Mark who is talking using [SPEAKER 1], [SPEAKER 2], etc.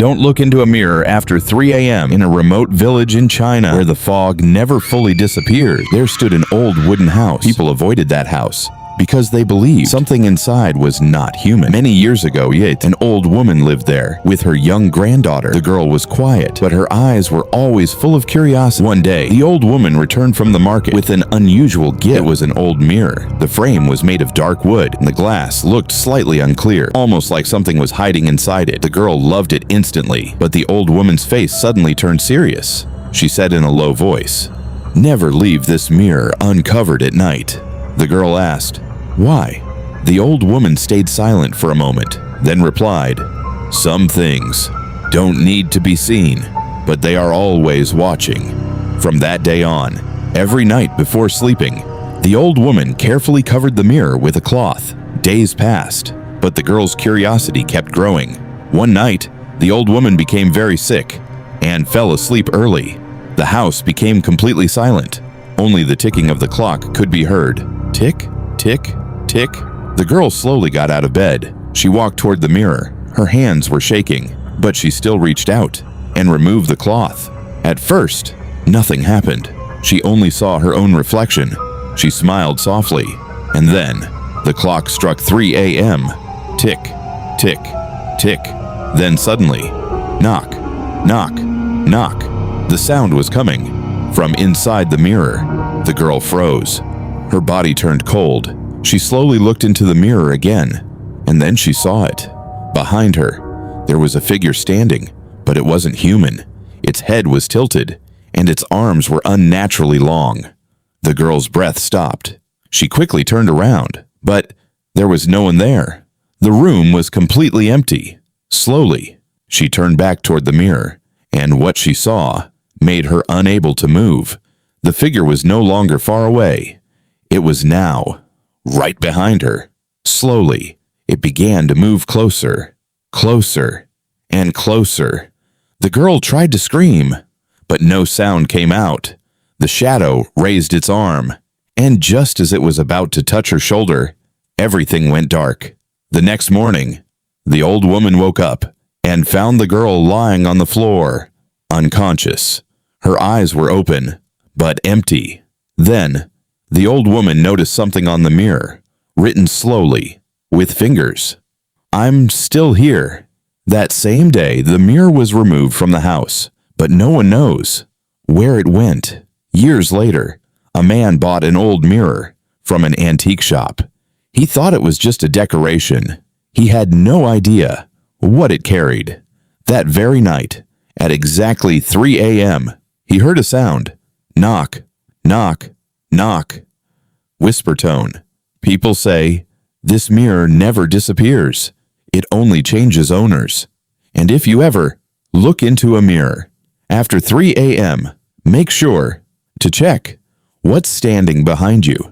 [SPEAKER 1] Don't look into a mirror after 3 a.m. In a remote village in China where the fog never fully disappeared. There stood an old wooden house. People avoided that house because they believed something inside was not human. Many years ago, an old woman lived there with her young granddaughter. The girl was quiet, but her eyes were always full of curiosity. One day, the old woman returned from the market with an unusual gift. It was an old mirror. The frame was made of dark wood, and the glass looked slightly unclear, almost like something was hiding inside it. The girl loved it instantly, but the old woman's face suddenly turned serious. She said in a low voice, "Never leave this mirror uncovered at night." The girl asked, "Why?" The old woman stayed silent for a moment, then replied, "Some things don't need to be seen, but they are always watching." From that day on, every night before sleeping, the old woman carefully covered the mirror with a cloth. Days passed, but the girl's curiosity kept growing. One night, the old woman became very sick and fell asleep early. The house became completely silent. Only the ticking of the clock could be heard. Tick, tick, tick. The girl slowly got out of bed. She walked toward the mirror. Her hands were shaking, but she still reached out and removed the cloth. At first, nothing happened. She only saw her own reflection. She smiled softly, and then the clock struck 3 a.m. Tick, tick, tick. Then suddenly, knock, knock, knock. The sound was coming from inside the mirror. The girl froze. Her body turned cold. She slowly looked into the mirror again, and then she saw it. Behind her, there was a figure standing, but it wasn't human. Its head was tilted, and its arms were unnaturally long. The girl's breath stopped. She quickly turned around, but there was no one there. The room was completely empty. Slowly, she turned back toward the mirror, and what she saw made her unable to move. The figure was no longer far away. It was now right behind her. Slowly, it began to move closer, closer, and closer. The girl tried to scream, but no sound came out. The shadow raised its arm, and just as it was about to touch her shoulder, everything went dark. The next morning, the old woman woke up and found the girl lying on the floor, unconscious. Her eyes were open, but empty. Then, the old woman noticed something on the mirror, written slowly, with fingers. "I'm still here." That same day, the mirror was removed from the house, but no one knows where it went. Years later, a man bought an old mirror from an antique shop. He thought it was just a decoration. He had no idea what it carried. That very night, at exactly 3 a.m., he heard a sound. Knock, knock, knock. Whisper tone. People say, "This mirror never disappears. It only changes owners." And if you ever look into a mirror after 3 a.m., make sure to check what's standing behind you.